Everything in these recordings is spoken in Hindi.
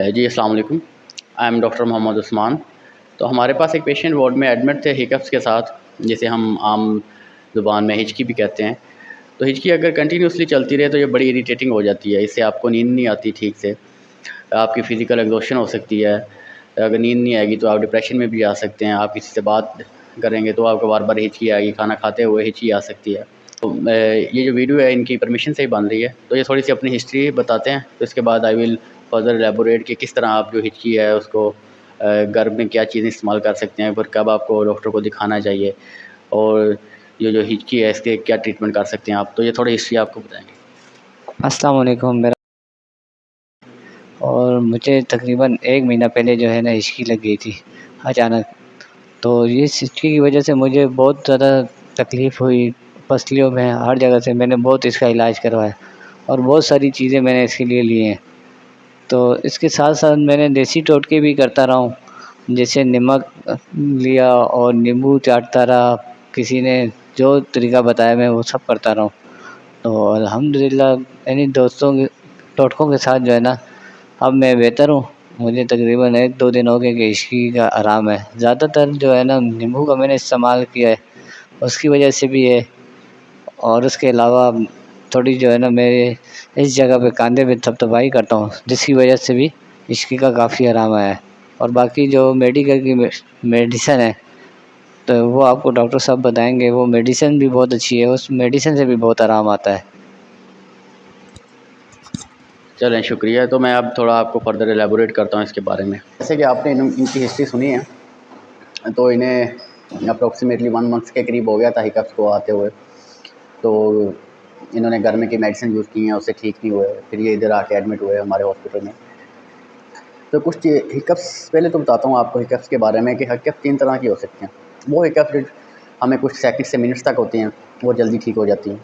जी अस्सलाम वालेकुम। I am doctor Mohammad Usman. तो हमारे पास एक पेशेंट वार्ड में एडमिट थे हिकअप्स के साथ, जिसे हम आम ज़ुबान में हिचकी भी कहते हैं। तो हिचकी अगर कंटिन्यूसली चलती रहे तो ये बड़ी इरिटेटिंग हो जाती है, इससे आपको नींद नहीं आती ठीक से, आपकी फ़िज़िकल एग्ज़ॉशन हो सकती है। अगर नींद नहीं आएगी तो आप डिप्रेशन में भी जा सकते हैं। आप किसी से बात करेंगे तो आपको बार-बार हिचकी आएगी, खाना खाते हुए हिचकी आ सकती है। तो ये जो वीडियो है इनकी परमिशन से ही बन रही है, तो ये थोड़ी-सी अपनी हिस्ट्री बताते हैं, तो इसके बाद आई विल फर्दर एलैबोरेट कि किस तरह आप जो हिचकी है उसको घर में क्या चीज़ें इस्तेमाल कर सकते हैं, फिर कब आपको डॉक्टर को दिखाना चाहिए और ये जो हिचकी है इसके क्या ट्रीटमेंट कर सकते हैं आप। तो ये थोड़ी हिस्ट्री आपको बताएँगे। अस्सलाम वालेकुम। और मुझे तकरीबन 1 महीना पहले जो है ना हिचकी लग गई थी अचानक। तो ये हिचकी की वजह से मुझे बहुत ज़्यादा तकलीफ़ हुई, पसलियों में हर जगह से मैंने बहुत इसका इलाज करवाया और बहुत सारी चीज़ें मैंने इसके लिए ली हैं। तो इसके साथ-साथ मैंने देसी टोटके भी करता रहा हूँ, जैसे नमक लिया और नींबू चाटता रहा, किसी ने जो तरीका बताया मैं वो सब करता रहा हूँ। तो अल्हम्दुलिल्लाह इन्हीं दोस्तों के टोटकों के साथ जो है ना अब मैं बेहतर हूँ। मुझे तकरीबन 1-2 दिन हो गए कि हिचकी का आराम है। ज़्यादातर जो है ना नींबू का मैंने इस्तेमाल किया है, उसकी वजह से भी है। और उसके अलावा थोड़ी जो है ना मेरे इस जगह पे कंधे पे थपथपाई करता हूँ, जिसकी वजह से भी हिचकी का काफ़ी आराम आया है। और बाकी जो मेडिकल की मेडिसिन है, तो वो आपको डॉक्टर साहब बताएँगे। वो मेडिसिन भी बहुत अच्छी है, उस मेडिसिन से भी बहुत आराम आता है। चलें शुक्रिया। तो मैं अब थोड़ा आपको फर्दर एलैबोरेट करता हूँ इसके बारे में। जैसे कि आपने इनकी हिस्ट्री सुनी है, तो इन्हें अप्रॉक्सीमेटली 1 मंथ के करीब हो गया था हिकअप्स को आते हुए। तो इन्होंने गर्मी की मेडिसिन यूज़ की हैं, उससे ठीक नहीं हुए। फिर ये इधर आके एडमिट हुए हमारे हॉस्पिटल में। तो कुछ हिकअप्स पहले तो बताता हूँ आपको हिकअप्स के बारे में कि हिकअप 3 तरह की हो सकते हैं। वो हिकअप्स जो हमें कुछ सेकंड से मिनट्स तक होती हैं, वो जल्दी ठीक हो जाती हैं।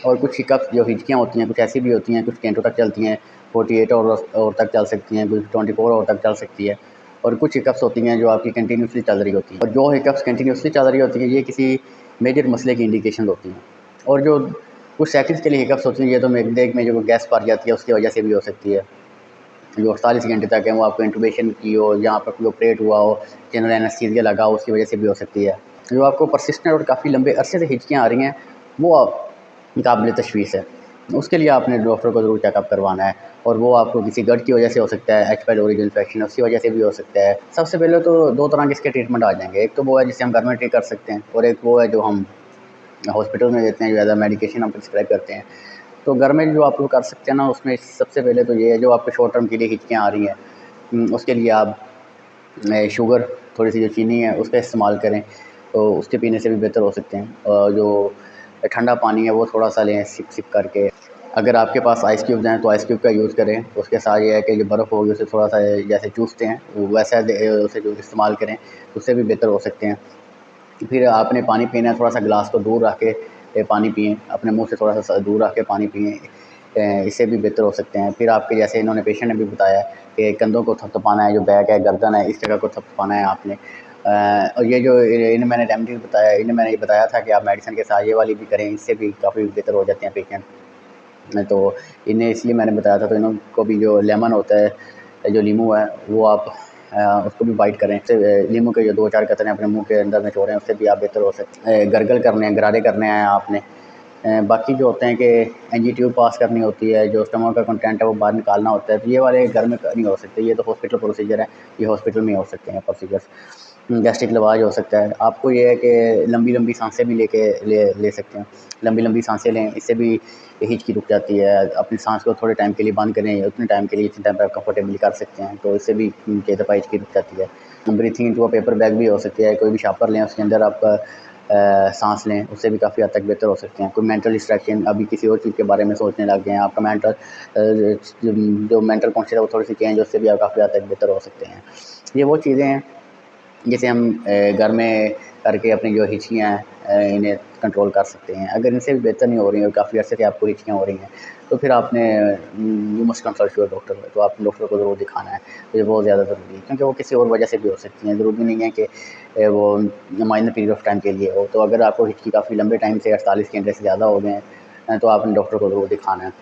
और कुछ हिकअप्स जो हिचकियाँ होती हैं, कुछ ऐसी भी होती हैं, कुछ घंटों तक चलती हैं, 48 आवर तक चल सकती हैं, कुछ 24 आवर तक चल सकती है। और कुछ हिकअप्स होती हैं जो आपकी कंटिन्यूसली चल रही होती हैं। और जो हिकअप्स कंटिन्यूसली चल रही होती हैं, ये किसी मेजर मसले की इंडिकेशन होती हैं। और जो कुछ सेकंड्स के लिए हिकअप्स होती हैं, ये तो मेद में जो गैस भर जाती है उसकी वजह से भी हो सकती है। जो 48 घंटे तक है वो आपको इंटुबेशन की हो, जहाँ पर कोई ऑपरेट हुआ हो, जनरल एनेस्थीसिया लगा हो, उसकी वजह से भी हो सकती है। जो आपको परसिस्टेंट और काफ़ी लंबे अरसे से हिचकियाँ आ रही हैं, वो काबिल तशख़ीस है। उसके लिए आपने डॉक्टर को ज़रूर चेकअप करवाना है। और वो आपको किसी गट की वजह से हो सकता है, एच पाइलोरी इन्फेक्शन उसकी वजह से भी हो सकता है। सबसे पहले तो 2 तरह के इसके ट्रीटमेंट आ जाएँगे। एक तो वो है जिसे हम घर में ट्रीट कर सकते हैं, और एक वो है जो हम हॉस्पिटल में देते हैं, जो एज़ अ मेडिकेशन हम प्रिस्क्राइब करते हैं। तो घर में जो आप लोग कर सकते हैं ना, उसमें सबसे पहले तो ये है, जो आपको शॉर्ट टर्म के लिए हिचकियाँ आ रही हैं, उसके लिए आप शुगर, थोड़ी-सी जो चीनी है उसका इस्तेमाल करें, तो उसके पीने से भी बेहतर हो सकते हैं। और जो ठंडा पानी है वो थोड़ा-सा लें सिप-सिप करके। अगर आपके पास आइस क्यूब्स हैं तो आइस क्यूब का यूज़ करें। उसके साथ ये है कि जो बर्फ़ होगी उसे थोड़ा-सा जैसे चूसते हैं, वैसा उसे जो इस्तेमाल करें, उससे भी बेहतर हो सकते हैं। फिर आपने पानी पीना है, थोड़ा-सा ग्लास को दूर रख के पानी पिएँ, अपने मुँह से थोड़ा-सा दूर रख के पानी पिएँ। इससे भी बेहतर हो सकते हैं। फिर आपके जैसे इन्होंने पेशेंट ने भी बताया कि कंधों को थपथपाना है, जो बैक है, गर्दन है, इस जगह को थपथपाना है आपने। और ये जो इन्हें मैंने रेमेडीज़ बताया, इन्हें मैंने ये बताया था कि आप मेडिसिन के साथ ये वाली भी करें, इससे भी काफ़ी बेहतर हो जाते हैं पेशेंट। तो इन्हें इसलिए मैंने बताया था, तो इनको भी जो लेमन होता है, जो नींबू है, वो आप उसको भी बाइट करें। उससे नींबू के जो 2-4 कतरे अपने मुँह के अंदर निचोड़ें, उससे भी आप बेहतर हो सकते हैं। गरगल करने हैं, गरारे करने हैं आपने। बाकी जो होते हैं कि एनजी ट्यूब पास करनी होती है, जो स्टमक का कंटेंट है वो बाहर निकालना होता है, तो ये वाले घर में नहीं हो सकते, ये तो हॉस्पिटल प्रोसीजर है, ये हॉस्पिटल में हो सकते हैं प्रोसीजर्स। गैस्ट्रिक लवाज हो सकता है। आपको ये है कि लंबी-लंबी साँसें भी ले सकते हैं। लंबी-लंबी साँसें लें, इससे भी हिचकी रुक जाती है। अपनी साँस को थोड़े टाइम के लिए बंद करें, उतने टाइम के लिए जितने टाइम पे आप कंफर्टेबली कर सकते हैं, तो इससे भी कई दफ़ा हिचकी रुक जाती है। Breathing into a paper bag भी हो सकती है, कोई भी शापर लें, उसके अंदर आप साँस लें, उससे भी काफ़ी हद तक बेहतर हो सकते हैं। कोई मेंटल डिस्ट्रैक्शन, अभी किसी और चीज़ के बारे में सोचने लग गए हैं, आपका जो मेंटल कॉन्शियस है वो थोड़ी-सी चेंज, उससे भी आप काफ़ी हद तक बेहतर हो सकते हैं। ये वो चीज़ें हैं जिसे हम घर में करके अपनी जो हिचकियाँ हैं, इन्हें कंट्रोल कर सकते हैं। अगर इनसे भी बेहतर नहीं हो रही है और काफ़ी अरसे से आपको हिचकियाँ हो रही हैं, तो फिर आपने you must consult your doctor, तो आप डॉक्टर को ज़रूर दिखाना है। तो ये बहुत ज़्यादा ज़रूरी है, क्योंकि वो किसी और वजह से भी हो सकती हैं। ज़रूरी नहीं है कि वो माइनर पीरियड ऑफ टाइम के लिए हो। तो अगर आपको हिचकी काफ़ी लंबे टाइम से 48 घंटे से ज़्यादा हो गए हैं, तो आपने डॉक्टर को ज़रूर दिखाना है।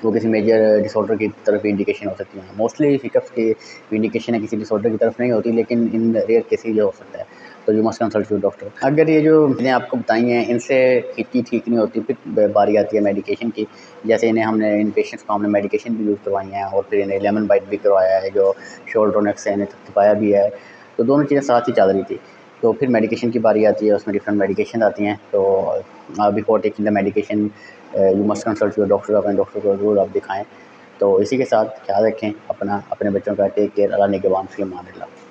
वो किसी मेजर डिसऑर्डर की तरफ इंडिकेशन हो सकती हैं। मोस्टली हिकअप्स की इंडिकेशन है किसी डिसऑर्डर की तरफ नहीं होती, लेकिन इन रेयर केसेस ये हो सकता है, तो you must consult your doctor. अगर ये जो मैंने आपको बताई हैं इनसे हिचकी ठीक नहीं होती, फिर बारी आती है मेडिकेशन की। जैसे इन पेशेंट्स को हमने मेडिकेशन भी यूज़ करवाई हैं और फिर इन्हें लेमन बाइट भी करवाया है, जो शोल्ड्रोनेक्स से इन्हें थपथपाया भी है, तो दोनों चीज़ें साथ ही चल रही थी। तो फिर मेडिकेशन की बारी आती है, उसमें डिफरेंट मेडिकेशन आती हैं। तो before taking the medication you must consult your doctor, अपने डॉक्टर को ज़रूर आप दिखाएँ। तो इसी के साथ ख्याल रखें अपना, अपने बच्चों का। Take care. अल्लाह निगहबान, फ़ी अमान अल्लाह।